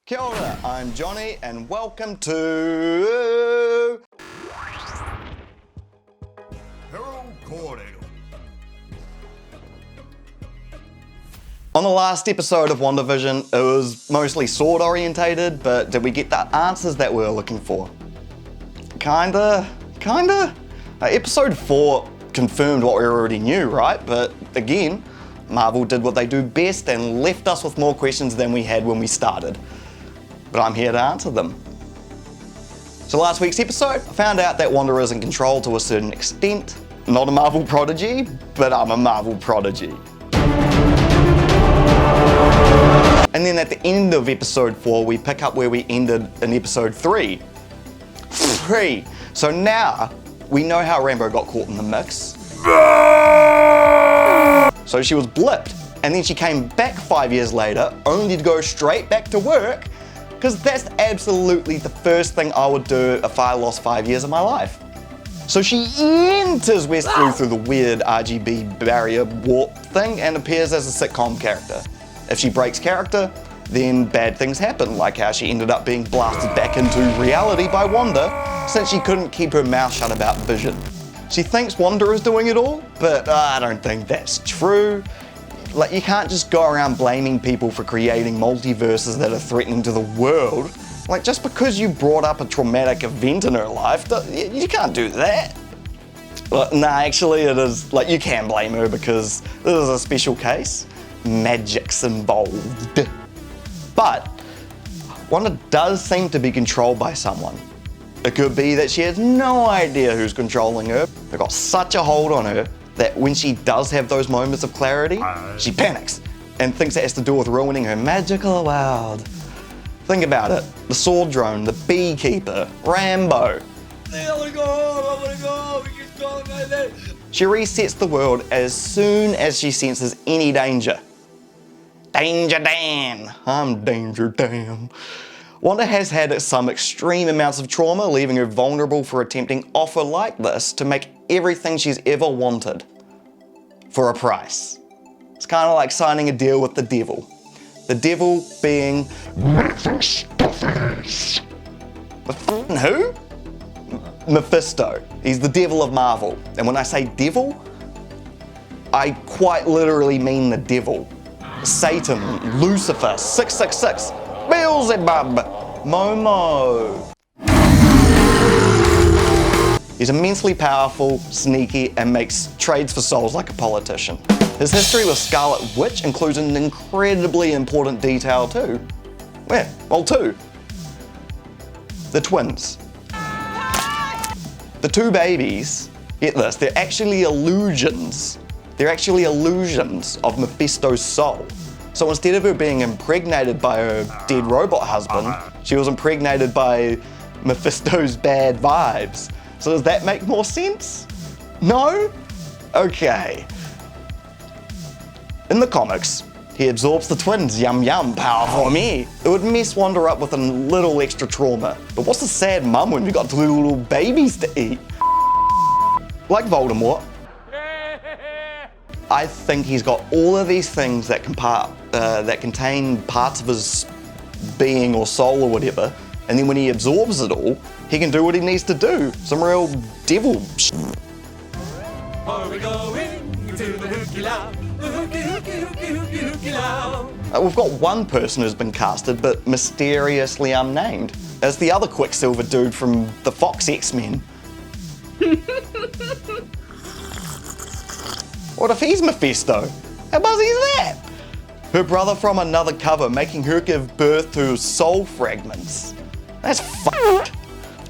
Kia ora, I'm Johnny and welcome to Hero Kōrero. On the last episode of WandaVision, it was mostly sword orientated, but did we get the answers that we were looking for? Kinda. Episode 4 confirmed what we already knew, right? But again, Marvel did what they do best and left us with more questions than we had when we started. But I'm here to answer them. So last week's episode, I found out that Wanda is in control to a certain extent. Not a Marvel prodigy, but I'm a Marvel prodigy. And then at the end of episode 4, we pick up where we ended in episode 3. So now, we know how Rambo got caught in the mix. So she was blipped, and then she came back 5 years later, only to go straight back to work, because that's absolutely the first thing I would do if I lost 5 years of my life. So she enters Westview through the weird RGB barrier warp thing and appears as a sitcom character. If she breaks character, then bad things happen, like how she ended up being blasted back into reality by Wanda since she couldn't keep her mouth shut about Vision. She thinks Wanda is doing it all, but I don't think that's true. Like, you can't just go around blaming people for creating multiverses that are threatening to the world. Like, just because you brought up a traumatic event in her life, you can't do that. Well, nah, actually it is, like, you can blame her because this is a special case. Magic's involved. But Wanda does seem to be controlled by someone. It could be that she has no idea who's controlling her. They've got such a hold on her that when she does have those moments of clarity, she panics and thinks it has to do with ruining her magical world. Think about it. The sword drone, the beekeeper, Rambo. She resets the world as soon as she senses any danger. Danger Dan! I'm Danger Dan. Wanda has had some extreme amounts of trauma, leaving her vulnerable for attempting offer like this to make everything she's ever wanted for a price. It's kind of like signing a deal with the devil. The devil being who? Mephisto. He's the devil of Marvel. And when I say devil, I quite literally mean the devil. Satan, Lucifer, 666, Beelzebub, Momo. He's immensely powerful, sneaky, and makes trades for souls like a politician. His history with Scarlet Witch includes an incredibly important detail too. Yeah, well, two. The twins. The two babies, get this, they're actually illusions. They're actually illusions of Mephisto's soul. So instead of her being impregnated by her dead robot husband, she was impregnated by Mephisto's bad vibes. So does that make more sense? No? Okay. In the comics, he absorbs the twins, yum yum, power for me. It would mess Wanda up with a little extra trauma. But what's a sad mum when you've got two little babies to eat? Like Voldemort. I think he's got all of these things that contain parts of his being or soul or whatever, and then when he absorbs it all, he can do what he needs to do. Some real devil shit. Are we going to the hooky loud? The hooky loud. We've got one person who's been casted, but mysteriously unnamed, as the other Quicksilver dude from the Fox X-Men. What if he's Mephisto? How buzzy is that? Her brother from another cover, making her give birth to soul fragments. That's fucked.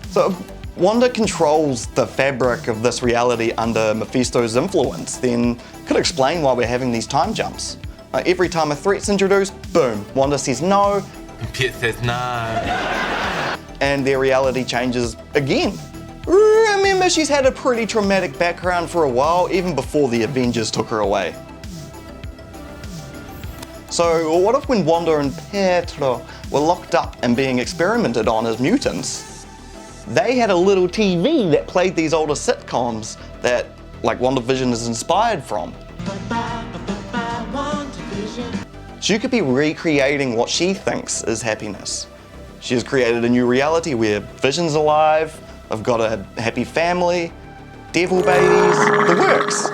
So if Wanda controls the fabric of this reality under Mephisto's influence, then could explain why we're having these time jumps. Every time a threat's introduced, boom, Wanda says no. Pit says no. And their reality changes again. Remember, she's had a pretty traumatic background for a while, even before the Avengers took her away. So what if when Wanda and Pietro were locked up and being experimented on as mutants, they had a little TV that played these older sitcoms that, like, WandaVision is inspired from? She could be recreating what she thinks is happiness. She has created a new reality where Vision's alive, they've got a happy family, devil babies, the works.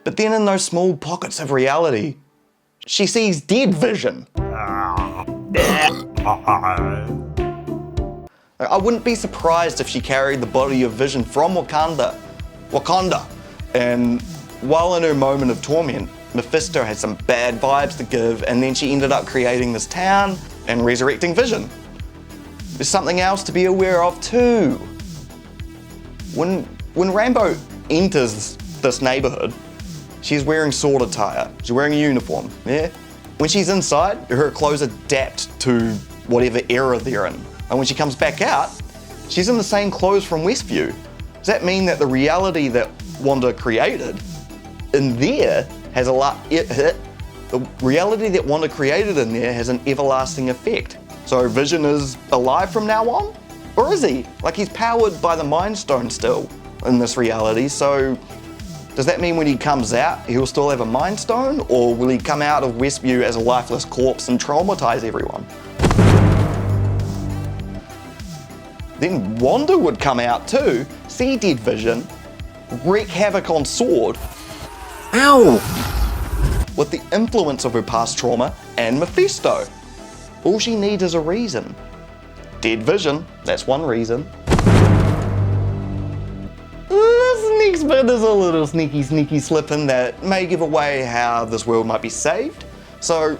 But then in those small pockets of reality, she sees dead Vision. I wouldn't be surprised if she carried the body of Vision from Wakanda, and while in her moment of torment, Mephisto had some bad vibes to give, and then she ended up creating this town and resurrecting Vision. There's something else to be aware of too. When Rambo enters this neighborhood, she's wearing sword attire. She's wearing a uniform, yeah? When she's inside, her clothes adapt to whatever era they're in. And when she comes back out, she's in the same clothes from Westview. Does that mean that the reality that Wanda created in there has the reality that Wanda created in there has an everlasting effect? So Vision is alive from now on? Or is he? Like, he's powered by the Mind Stone still in this reality, so does that mean when he comes out, he'll still have a Mind Stone? Or will he come out of Westview as a lifeless corpse and traumatize everyone? Then Wanda would come out too, see dead Vision, wreak havoc on Sword. Ow! With the influence of her past trauma and Mephisto. All she needs is a reason. Dead Vision, that's one reason. This next bit is a little sneaky slip in that may give away how this world might be saved. So,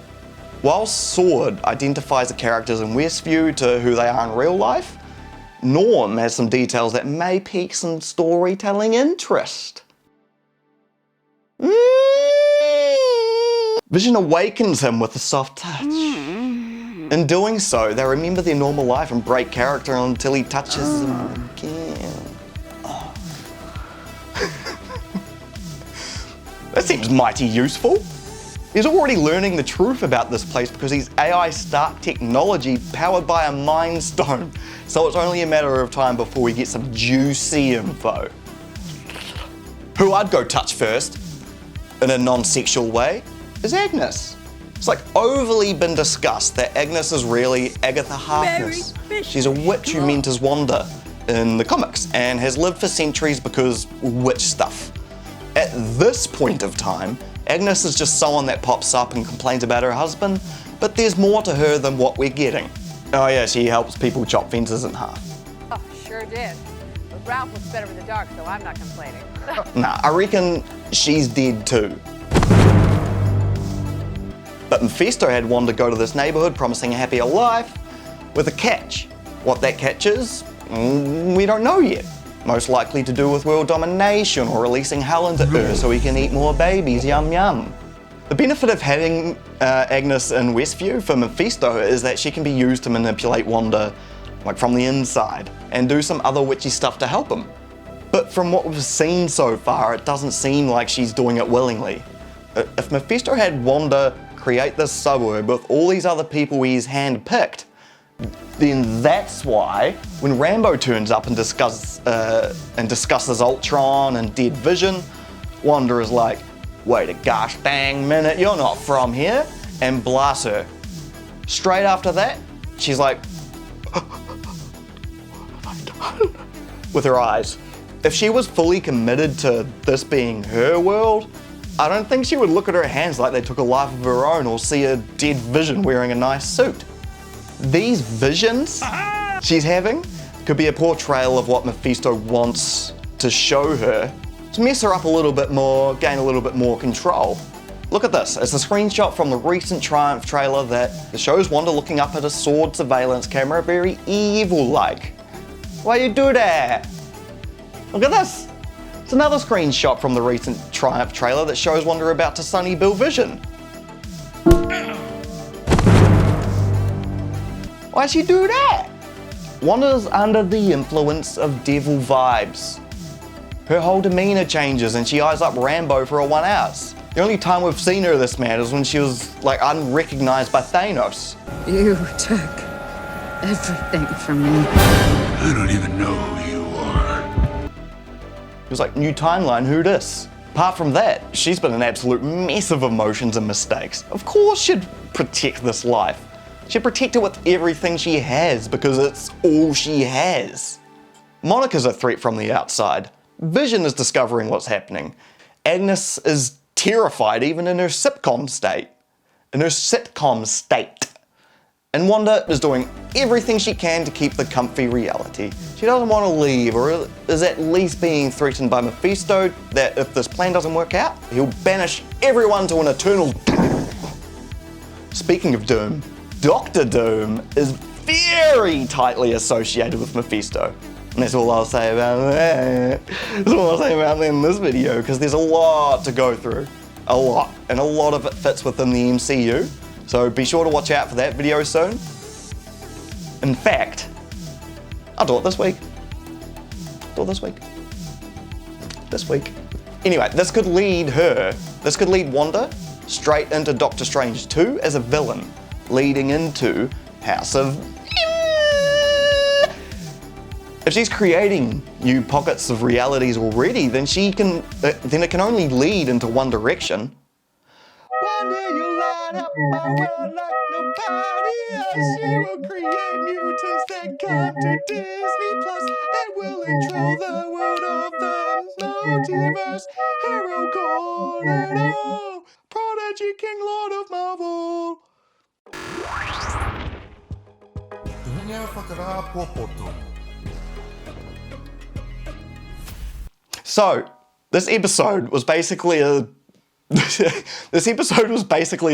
while Sword identifies the characters in Westview to who they are in real life, Norm has some details that may pique some storytelling interest. Vision awakens him with a soft touch. In doing so, they remember their normal life and break character until he touches them again. Oh. That seems mighty useful. He's already learning the truth about this place because he's AI Stark technology powered by a Mind Stone. So it's only a matter of time before we get some juicy info. Who I'd go touch first, in a non-sexual way, is Agnes. It's like overly been discussed that Agnes is really Agatha Harkness. She's a witch who mentors Wanda in the comics and has lived for centuries because witch stuff. At this point of time, Agnes is just someone that pops up and complains about her husband, but there's more to her than what we're getting. Oh yeah, she helps people chop fences in half. Oh, sure did. But Ralph looks better in the dark, so I'm not complaining. Nah, I reckon she's dead too. But Mephisto had Wanda go to this neighborhood promising a happier life with a catch. What that catch is, we don't know yet. Most likely to do with world domination or releasing hell into Earth so he can eat more babies, yum yum. The benefit of having Agnes in Westview for Mephisto is that she can be used to manipulate Wanda like from the inside and do some other witchy stuff to help him. But from what we've seen so far, it doesn't seem like she's doing it willingly. If Mephisto had Wanda create this suburb with all these other people he's handpicked, then that's why when Rambo turns up and discusses Ultron and Dead Vision, Wanda is like, wait a gosh dang minute, you're not from here, and blasts her. Straight after that, she's like, what have I done? With her eyes. If she was fully committed to this being her world, I don't think she would look at her hands like they took a life of her own or see a dead Vision wearing a nice suit. These visions she's having could be a portrayal of what Mephisto wants to show her to mess her up a little bit more, gain a little bit more control. Look at this, it's a screenshot from the recent Triumph trailer that shows Wanda looking up at a sword surveillance camera very evil-like. Why you do that? Look at this. It's another screenshot from the recent Triumph trailer that shows Wanda about to Sunny Bill Vision. Why'd she do that? Wanda's under the influence of devil vibes. Her whole demeanor changes and she eyes up Rambo for a 1 hour. The only time we've seen her this mad is when she was like unrecognized by Thanos. You took everything from me. I don't even know who you are. He was like, new timeline, who dis? Apart from that, she's been an absolute mess of emotions and mistakes. Of course she'd protect this life. She'd protect it with everything she has because it's all she has. Monica's a threat from the outside. Vision is discovering what's happening. Agnes is terrified even in her sitcom state. And Wanda is doing everything she can to keep the comfy reality. She doesn't want to leave, or is at least being threatened by Mephisto that if this plan doesn't work out, he'll banish everyone to an eternal doom. Speaking of doom, Dr. Doom is very tightly associated with Mephisto. And that's all I'll say about that. That's all I'll say about that in this video, because there's a lot to go through. A lot. And a lot of it fits within the MCU. So be sure to watch out for that video soon. In fact, I'll do it this week. This week. Anyway, this could lead Wanda straight into Doctor Strange 2 as a villain, leading into House of... If she's creating new pockets of realities already, then it can only lead into one direction. Wanda, you light up my world like nobody else. You will create mutants that come to Disney Plus and will control the world of the multiverse. Hero Kōrero, Prodigy King Lord of Marvel. So, this episode was basically a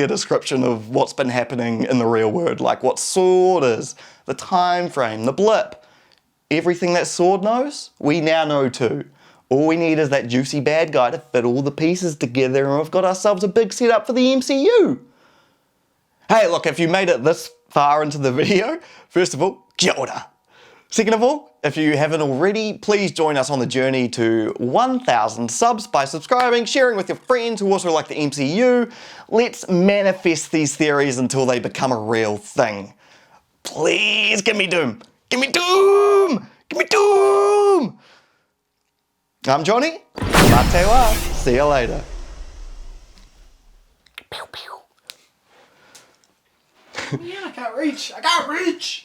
description of what's been happening in the real world, like what Sword is, the time frame, the blip. Everything that Sword knows, we now know too. All we need is that juicy bad guy to fit all the pieces together and we've got ourselves a big setup for the MCU. Hey, look, if you made it this far into the video, first of all, kia ora. Second of all, if you haven't already, please join us on the journey to 1,000 subs by subscribing, sharing with your friends who also like the MCU. Let's manifest these theories until they become a real thing. Please give me doom. Give me doom. Give me doom. I'm Johnny. Matewa. See you later. Yeah, I can't reach.